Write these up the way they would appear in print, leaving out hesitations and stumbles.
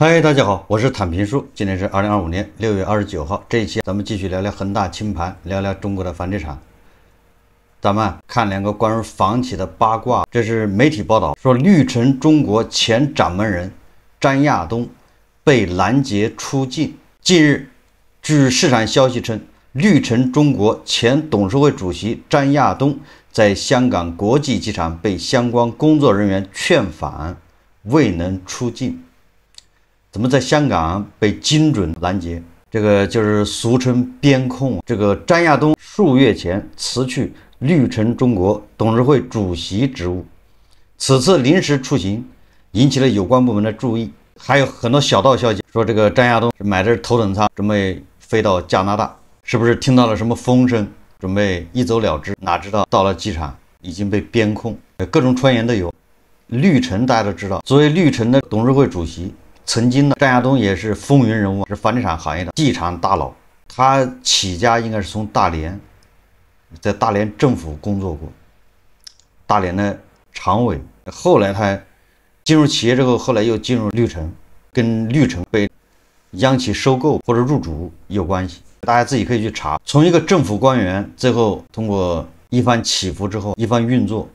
嗨，大家好，我是坦平叔。今天是2025年6月29号，这一期咱们继续聊聊恒大清盘，聊聊中国的房地产。咱们看两个关于房企的八卦。这是媒体报道说，绿城中国前掌门人张亚东被拦截出境。近日，据市场消息称，绿城中国前董事会主席张亚东在香港国际机场被相关工作人员劝返，未能出境。怎么在香港被精准拦截？这个就是俗称边控。这个张亚东数月前辞去绿城中国董事会主席职务，此次临时出行引起了有关部门的注意。还有很多小道消息说，这个张亚东买的是头等舱，准备飞到加拿大，是不是听到了什么风声，准备一走了之？哪知道到了机场已经被边控，各种传言都有。绿城大家都知道，作为绿城的董事会主席，曾经呢，张亚东也是风云人物，是房地产行业的地产大佬。他起家应该是从大连，在大连政府工作过，大连的常委。后来他进入企业之后，后来又进入绿城，跟绿城被央企收购或者入主有关系。大家自己可以去查。从一个政府官员，最后通过一番起伏之后，一番运作，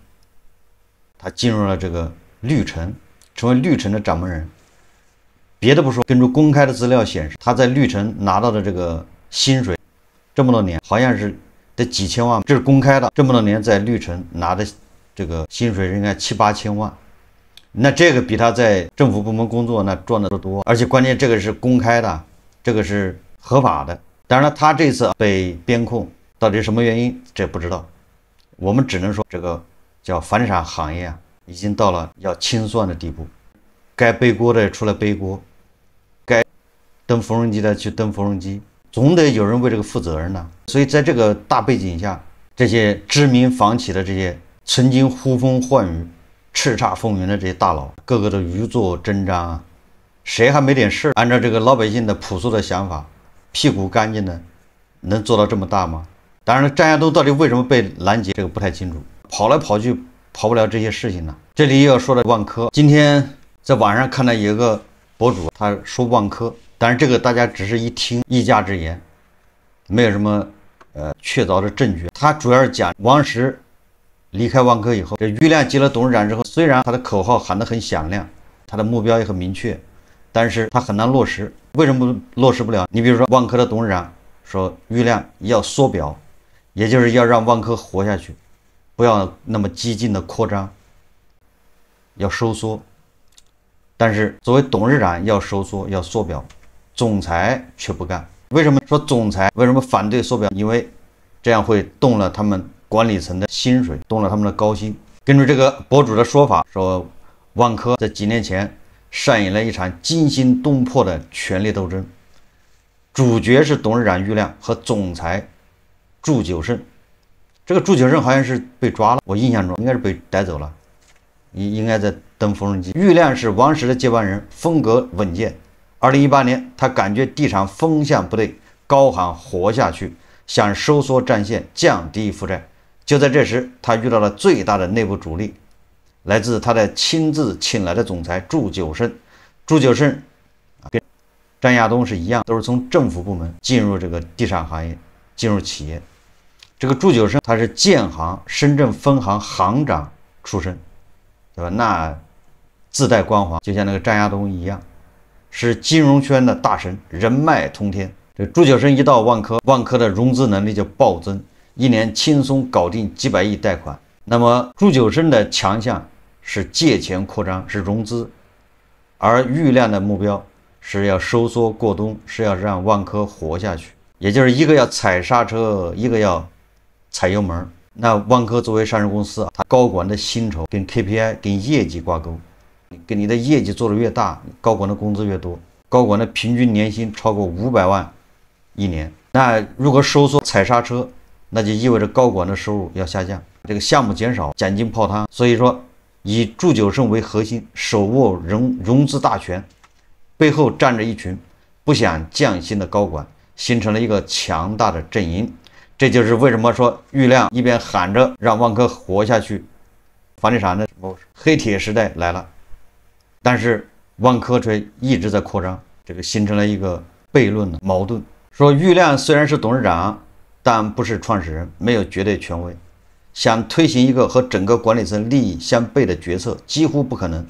他进入了这个绿城，成为绿城的掌门人。别的不说，根据公开的资料显示，他在绿城拿到的这个薪水，这么多年好像是得几千万，这是公开的。这么多年在绿城拿的这个薪水应该7、8千万，那这个比他在政府部门工作那赚的都多，而且关键这个是公开的，这个是合法的。当然了，他这次被边控，到底什么原因这不知道，我们只能说这个叫房地产行业已经到了要清算的地步，该背锅的出来背锅，该蹬缝纫机的去蹬缝纫机，总得有人为这个负责任呢。所以在这个大背景下，这些知名房企的这些曾经呼风唤雨、叱咤风云的这些大佬，个个都如坐针毡谁还没点事？按照这个老百姓的朴素的想法，屁股干净的能做到这么大吗？当然了，张亚东到底为什么被拦截，这个不太清楚，跑来跑去跑不了这些事情呢。这里又要说到万科，今天在网上看到有一个博主，他说万科，但是这个大家只是一听一家之言，没有什么确凿的证据。他主要是讲王石离开万科以后，这郁亮接了董事长之后，虽然他的口号喊得很响亮，他的目标也很明确，但是他很难落实。为什么落实不了？你比如说万科的董事长说郁亮要缩表，也就是要让万科活下去，不要那么激进的扩张，要收缩。但是作为董事长要收缩要缩表，总裁却不干。为什么说总裁为什么反对缩表？因为这样会动了他们管理层的薪水，动了他们的高薪。根据这个博主的说法，说万科在几年前上演了一场惊心动魄的权力斗争，主角是董事长郁亮和总裁祝久胜。这个祝久胜好像是被抓了，我印象中应该是被带走了，应该在蹬缝纫机。郁亮是王石的接班人，风格稳健。2018年，他感觉地产风向不对，高喊活下去，想收缩战线，降低负债。就在这时，他遇到了最大的内部阻力，来自他的亲自请来的总裁祝久胜。祝久胜跟张亚东是一样，都是从政府部门进入这个地产行业，进入企业。这个祝久胜他是建行深圳分行行长出身，对吧？那自带光环，就像那个张亚东一样，是金融圈的大神，人脉通天。这祝久胜一到万科，万科的融资能力就暴增，一年轻松搞定几百亿贷款。那么祝久胜的强项是借钱扩张，是融资，而郁亮的目标是要收缩过冬，是要让万科活下去，也就是一个要踩刹车，一个要踩油门。那万科作为上市公司，它高管的薪酬跟 KPI 跟业绩挂钩，跟你的业绩做得越大，高管的工资越多，高管的平均年薪超过500万一年。那如果收缩踩刹车，那就意味着高管的收入要下降，这个项目减少，奖金泡汤。所以说以祝久胜为核心，手握融资大权，背后站着一群不想降薪的高管，形成了一个强大的阵营。这就是为什么说郁亮一边喊着让万科活下去，房地产的什么黑铁时代来了，但是万科却一直在扩张，这个形成了一个悖论的矛盾。说郁亮虽然是董事长，但不是创始人，没有绝对权威，想推行一个和整个管理层利益相悖的决策几乎不可能。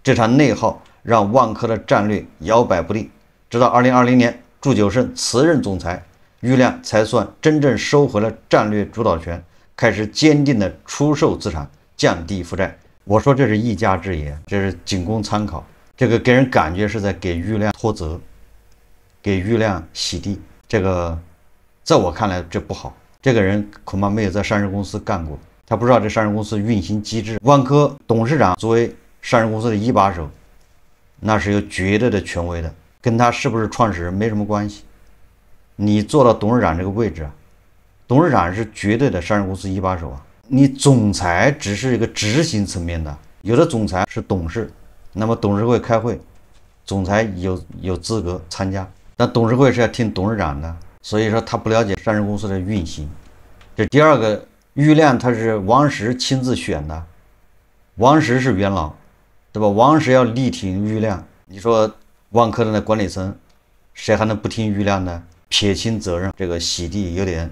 这场内耗让万科的战略摇摆不定，直到2020年祝久胜辞任总裁，郁亮才算真正收回了战略主导权，开始坚定的出售资产，降低负债。我说这是一家之言，这是仅供参考。这个给人感觉是在给郁亮脱责，给郁亮洗地。这个在我看来这不好。这个人恐怕没有在上市公司干过，他不知道这上市公司运行机制。万科董事长作为上市公司的一把手，那是有绝对的权威的，跟他是不是创始人没什么关系。你做到董事长这个位置啊，董事长是绝对的上市公司一把手啊。你总裁只是一个执行层面的，有的总裁是董事，那么董事会开会，总裁有资格参加，但董事会是要听董事长的，所以说他不了解上市公司的运行。这第二个，郁亮他是王石亲自选的，王石是元老，对吧？王石要力挺郁亮，你说万科的那管理层谁还能不听郁亮呢？撇清责任，这个洗地有点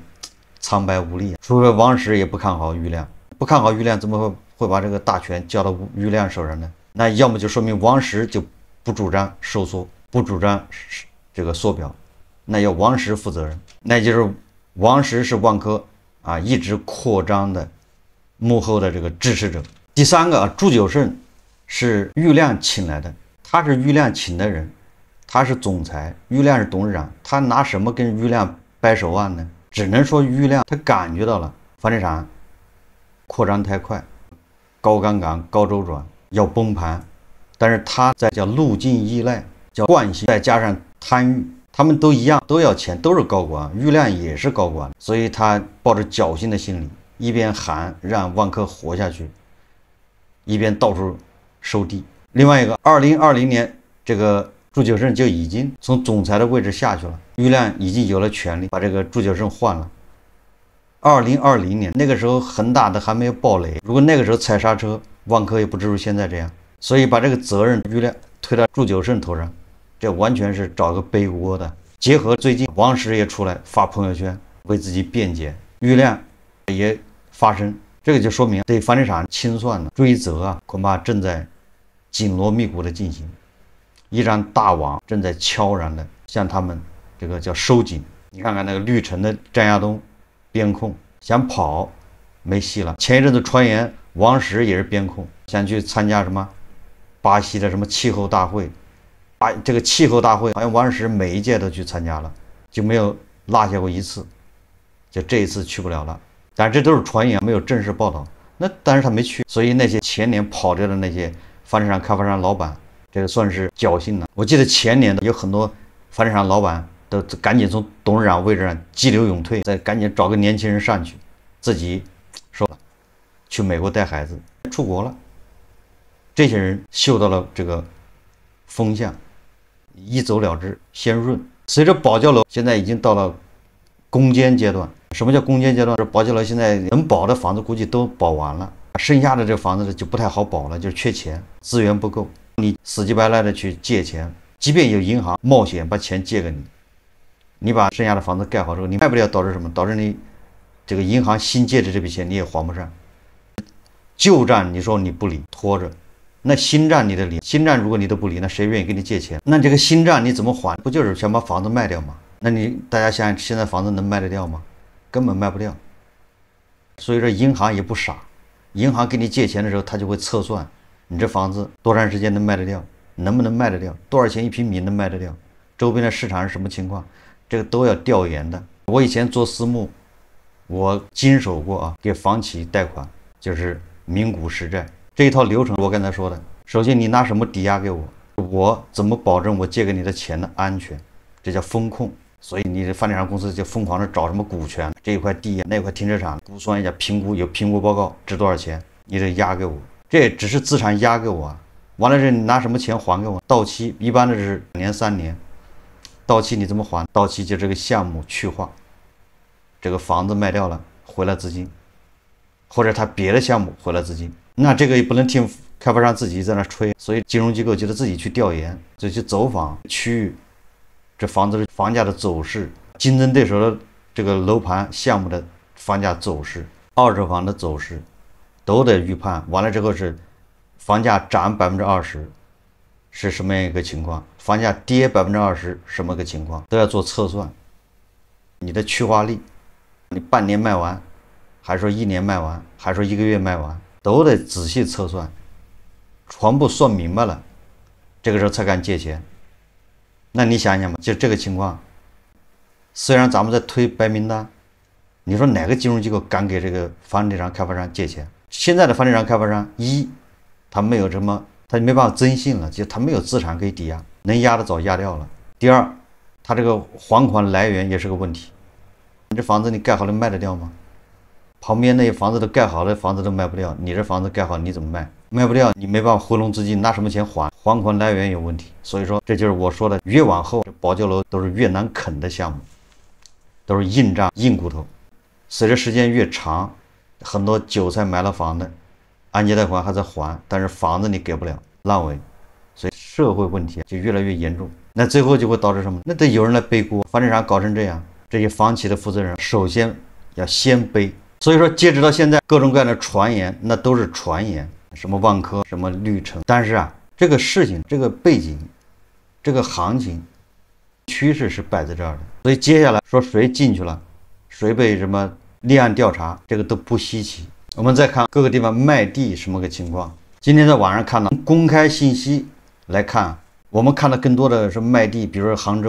苍白无力。除非王石也不看好郁亮，不看好郁亮，怎么会把这个大权交到郁亮手上呢？那要么就说明王石就不主张收缩，不主张这个缩表，那要王石负责任。那就是王石是万科一直扩张的幕后的这个支持者。第三个祝久胜是郁亮请来的，他是郁亮请的人，他是总裁，郁亮是董事长，他拿什么跟郁亮掰手腕呢？只能说郁亮他感觉到了房地产扩张太快，高杠杆高周转要崩盘，但是他在叫路径依赖，叫惯性，再加上贪欲，他们都一样，都要钱，都是高管，郁亮也是高管，所以他抱着侥幸的心理，一边喊让万科活下去，一边到处收地。另外一个2020年这个祝久胜就已经从总裁的位置下去了，郁亮已经有了权利把这个祝久胜换了。2020年那个时候恒大的还没有暴雷，如果那个时候踩刹车，万科也不至于现在这样，所以把这个责任郁亮推到祝久胜头上，这完全是找个背锅的。结合最近王石也出来发朋友圈为自己辩解，郁亮也发声，这个就说明对房地产清算的追责恐怕正在紧锣密鼓的进行，一张大网正在悄然的向他们这个叫收紧。你看看那个绿城的张亚东边控想跑没戏了，前一阵子传言王石也是边控，想去参加什么巴西的什么气候大会，这个气候大会好像王石每一届都去参加了，就没有落下过一次，就这一次去不了了。但是这都是传言，没有正式报道。那但是他没去，所以那些前年跑掉的那些房地产开发商老板，这个算是侥幸了。我记得前年的有很多房地产老板都赶紧从董事长位置上激流勇退，再赶紧找个年轻人上去，自己说了去美国带孩子，出国了。这些人嗅到了这个风向，一走了之，先润。随着保交楼现在已经到了攻坚阶段。什么叫攻坚阶段？保交楼现在能保的房子估计都保完了，剩下的这个房子就不太好保了，就是缺钱，资源不够。你死乞白赖的去借钱，即便有银行冒险把钱借给你，你把剩下的房子盖好之后，你卖不了，导致什么？导致你这个银行新借的这笔钱你也还不上。旧账你说你不理，拖着，那新账你得理。新账如果你都不理，那谁愿意给你借钱？那这个新账你怎么还？不就是想把房子卖掉吗？那大家想想，现在房子能卖得掉吗？根本卖不掉。所以说银行也不傻，银行给你借钱的时候，他就会测算你这房子多长时间能卖得掉，能不能卖得掉，多少钱1平米能卖得掉，周边的市场是什么情况，这个都要调研的。我以前做私募，我经手过给房企贷款，就是名股实债这一套流程。我刚才说的，首先你拿什么抵押给我，我怎么保证我借给你的钱的安全，这叫风控。所以你的房地产公司就疯狂的找什么股权，这一块地那块停车场估算一下，评估有评估报告值多少钱，你得押给我，这只是资产押给我完了这你拿什么钱还给我？到期一般的是2年3年，到期你怎么还？到期就这个项目去化，这个房子卖掉了回来资金，或者他别的项目回来资金，那这个也不能听开发商自己在那吹，所以金融机构就得自己去调研，就去走访区域，这房子的房价的走势，竞争对手的这个楼盘项目的房价走势，二手房的走势，都得预判。完了之后是房价涨20%是什么样一个情况，房价跌20%什么个情况，都要做测算。你的去化率，你半年卖完，还是说1年卖完，还是说1个月卖完，都得仔细测算，全部算明白了，这个时候才敢借钱。那你想想吧，就这个情况，虽然咱们在推白名单，你说哪个金融机构敢给这个房地产开发商借钱？现在的房地产开发商，他没有什么，他没办法增信了，就他没有资产可以抵押，能压的早压掉了。第二，他这个还款来源也是个问题，你这房子你盖好了卖得掉吗？旁边那些房子都盖好了，房子都卖不掉，你这房子盖好你怎么卖？卖不掉，你没办法回笼资金，拿什么钱还？还款来源有问题。所以说，这就是我说的，越往后保交楼都是越难啃的项目，都是硬仗硬骨头。随着时间越长，很多韭菜买了房的，按揭贷款还在还，但是房子你给不了，烂尾，所以社会问题就越来越严重。那最后就会导致什么？那得有人来背锅。房地产搞成这样，这些房企的负责人首先要先背。所以说，截止到现在，各种各样的传言，那都是传言，什么万科，什么绿城。但是啊，这个事情，这个背景，这个行情趋势是摆在这儿的。所以接下来说谁进去了，谁被什么立案调查，这个都不稀奇。我们再看各个地方卖地什么个情况。今天在网上看到公开信息来看，我们看到更多的是卖地，比如说杭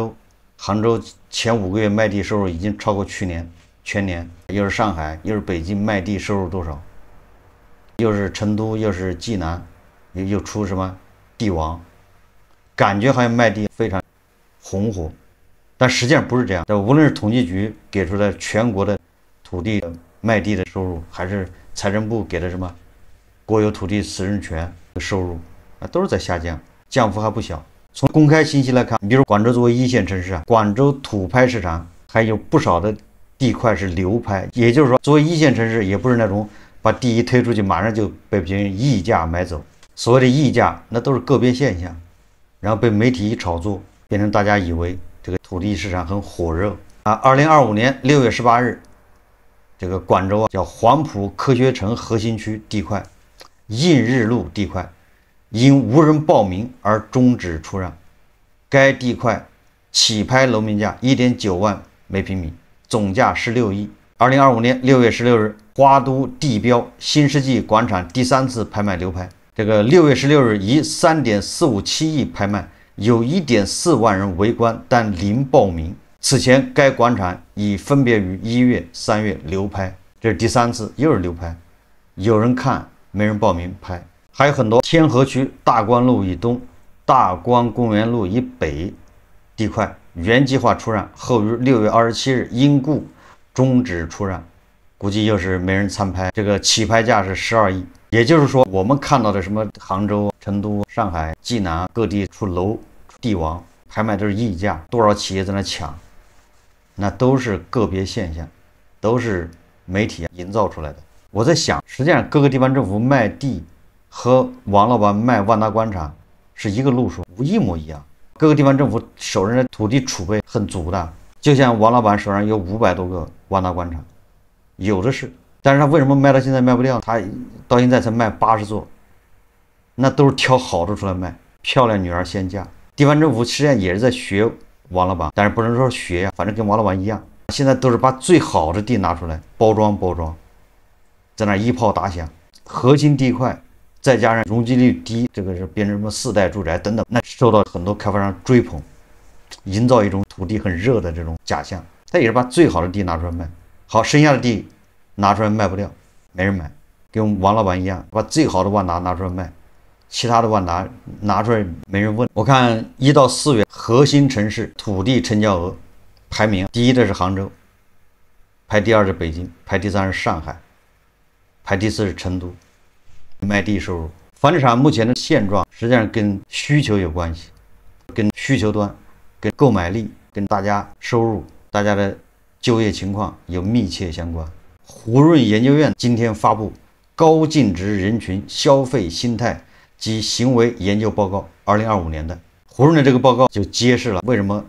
州前5个月卖地收入已经超过去年全年，又是上海，又是北京卖地收入多少，又是成都，又是济南，又出什么地王，感觉好像卖地非常红火，但实际上不是这样。无论是统计局给出的全国的土地卖地的收入，还是财政部给的什么国有土地使用权的收入，都是在下降，降幅还不小。从公开信息来看，比如广州作为1线城市啊，广州土拍市场还有不少的地块是流拍，也就是说，作为1线城市，也不是那种把地一推出去马上就被别人溢价买走。所谓的溢价，那都是个别现象，然后被媒体一炒作，变成大家以为这个土地市场很火热啊。2025年6月18日，这个广州叫黄埔科学城核心区地块映日路地块因无人报名而终止出让，该地块起拍楼面价1.9万每平米，总价16亿。2025年6月16日，花都地标新世纪广场第3次拍卖流拍，这个6月16日以3.457亿拍卖，有1.4万人围观，但零报名。此前该广场已分别于1月、3月流拍，这是第3次，又是流拍，有人看没人报名拍。还有很多天河区大观路以东、大观公园路以北地块原计划出让，后于6月27日因故终止出让，估计又是没人参拍。这个起拍价是12亿。也就是说，我们看到的什么杭州、成都、上海、济南各地出楼地王拍卖都是溢价，多少企业在那抢，那都是个别现象，都是媒体营造出来的。我在想，实际上各个地方政府卖地和王老板卖万达广场是一个路数，一模一样。各个地方政府手上的土地储备很足的，就像王老板手上有500多个万达广场，有的是。但是他为什么卖到现在卖不掉？他到现在才卖80座，那都是挑好的出来卖，漂亮女儿先嫁。地方政府实际上也是在学王老板，但是不能说学呀，反正跟王老板一样，现在都是把最好的地拿出来包装，在那一炮打响，核心地块再加上容积率低，这个是变成什么4代住宅等等，那受到很多开发商追捧，营造一种土地很热的这种假象。他也是把最好的地拿出来卖，好，剩下的地拿出来卖不掉，没人买，跟王老板一样，把最好的万达拿出来卖，其他的万达拿出来没人问。我看1到4月核心城市土地成交额排名，第一的是杭州，排第2是北京，排第3是上海，排第4是成都。卖地收入，房地产目前的现状实际上跟需求有关系，跟需求端、跟购买力、跟大家收入、大家的就业情况有密切相关。胡润研究院今天发布高净值人群消费心态及行为研究报告2025年的胡润的这个报告就揭示了为什么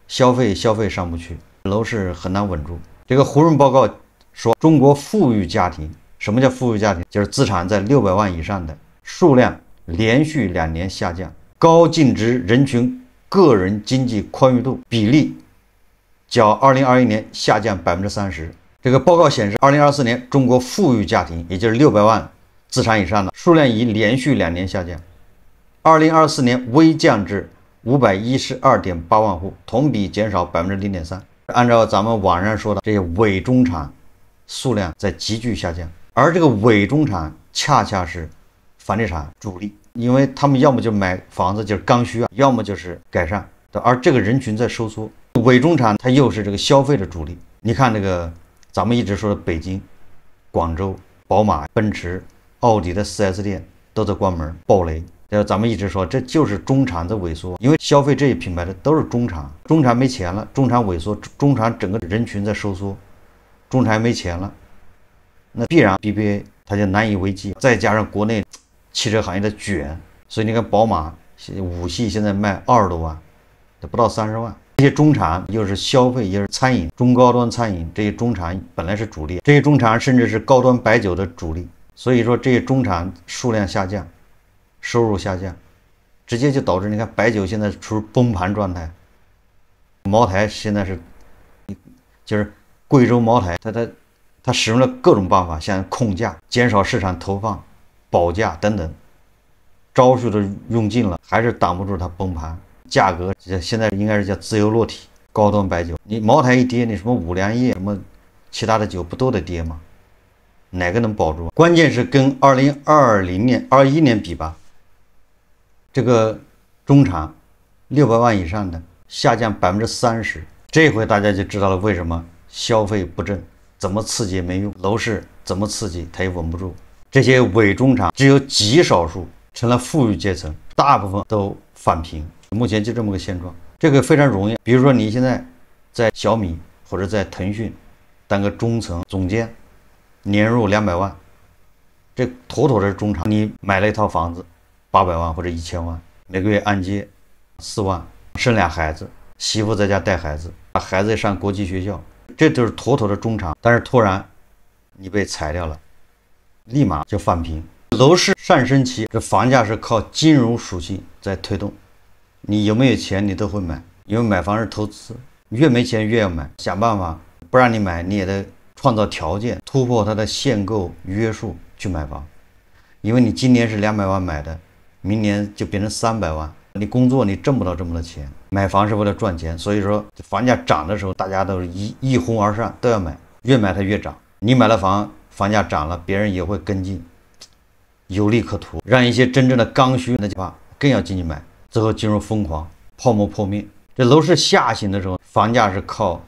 消费上不去，楼市很难稳住。这个胡润报告说，中国富裕家庭，什么叫富裕家庭？就是资产在600万以上的数量连续2年下降，高净值人群个人经济宽裕度比例较2021年下降30%。这个报告显示，2024年中国富裕家庭，也就是600万资产以上的数量已连续2年下降。2024年微降至512.8万户，同比减少0.3%。按照咱们网上说的，这些伪中产数量在急剧下降，而这个伪中产恰恰是房地产主力，因为他们要么就买房子就是刚需啊，要么就是改善，而这个人群在收缩。伪中产它又是这个消费的主力。你看这个咱们一直说的北京、广州、宝马、奔驰、奥迪的 4S 店都在关门暴雷。咱们一直说这就是中产的萎缩，因为消费这些品牌的都是中产，中产没钱了，中产萎缩，中产整个人群在收缩，中产没钱了，那必然 BBA 它就难以为继。再加上国内汽车行业的卷，所以你看宝马5系现在卖20多万，不到30万。这些中产又是消费，也是餐饮，中高端餐饮，这些中产本来是主力，这些中产甚至是高端白酒的主力。所以说这些中产数量下降，收入下降，直接就导致你看白酒现在处于崩盘状态。茅台现在是，就是贵州茅台，它使用了各种办法，像控价、减少市场投放、保价等等招数都用尽了，还是挡不住它崩盘。价格现在应该是叫自由落体。高端白酒，你茅台一跌，你什么五粮液、什么其他的酒不都得跌吗？哪个能保住？关键是跟2020年、21年比吧。这个中产600万以上的下降30%，这回大家就知道了为什么消费不振，怎么刺激也没用，楼市怎么刺激它也稳不住。这些伪中产只有极少数成了富裕阶层，大部分都返贫。目前就这么个现状，这个非常容易。比如说你现在在小米或者在腾讯当个中层总监，年入200万，这妥妥的是中产。你买了一套房子800万或者1000万，每个月按揭4万，生俩孩子，媳妇在家带孩子，把孩子上国际学校，这就是妥妥的中产。但是突然你被裁掉了，立马就返贫。楼市上升期，这房价是靠金融属性在推动，你有没有钱你都会买，因为买房是投资，越没钱越要买，想办法不让你买，你也得创造条件，突破它的限购约束去买房。因为你今年是200万买的，明年就变成300万，你工作你挣不到这么多钱，买房是为了赚钱，所以说房价涨的时候大家都是一哄而上都要买，越买它越涨。你买了房，房价涨了，别人也会跟进，有利可图，让一些真正的刚需那句话更要进去买，最后进入疯狂，泡沫破灭。这楼市下行的时候，房价是靠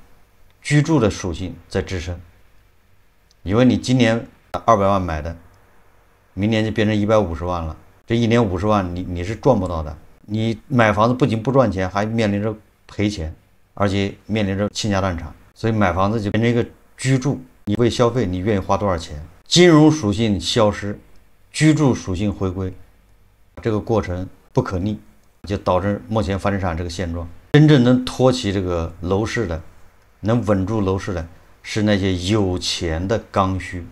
居住的属性在支撑，因为你今年200万买的，明年就变成150万了，这一年50万你是赚不到的。你买房子不仅不赚钱，还面临着赔钱，而且面临着倾家荡产。所以买房子就变成一个居住，你为消费你愿意花多少钱？金融属性消失，居住属性回归，这个过程不可逆，就导致目前房地产这个现状。真正能托起这个楼市的，能稳住楼市的，是那些有钱的刚需，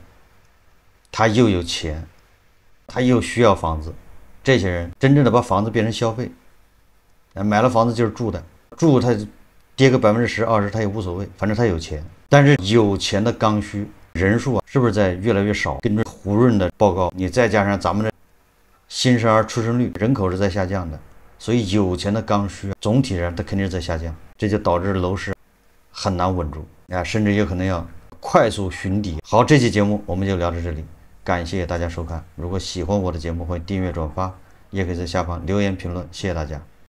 他又有钱，他又需要房子，这些人真正的把房子变成消费，买了房子就是住的，住他跌个10%、20%他也无所谓，反正他有钱。但是有钱的刚需人数是不是在越来越少？根据胡润的报告，你再加上咱们的新生儿出生率，人口是在下降的，所以有钱的刚需总体上它肯定是在下降，这就导致楼市很难稳住甚至有可能要快速寻底。好，这期节目我们就聊到这里，感谢大家收看。如果喜欢我的节目，欢迎订阅转发，也可以在下方留言评论，谢谢大家。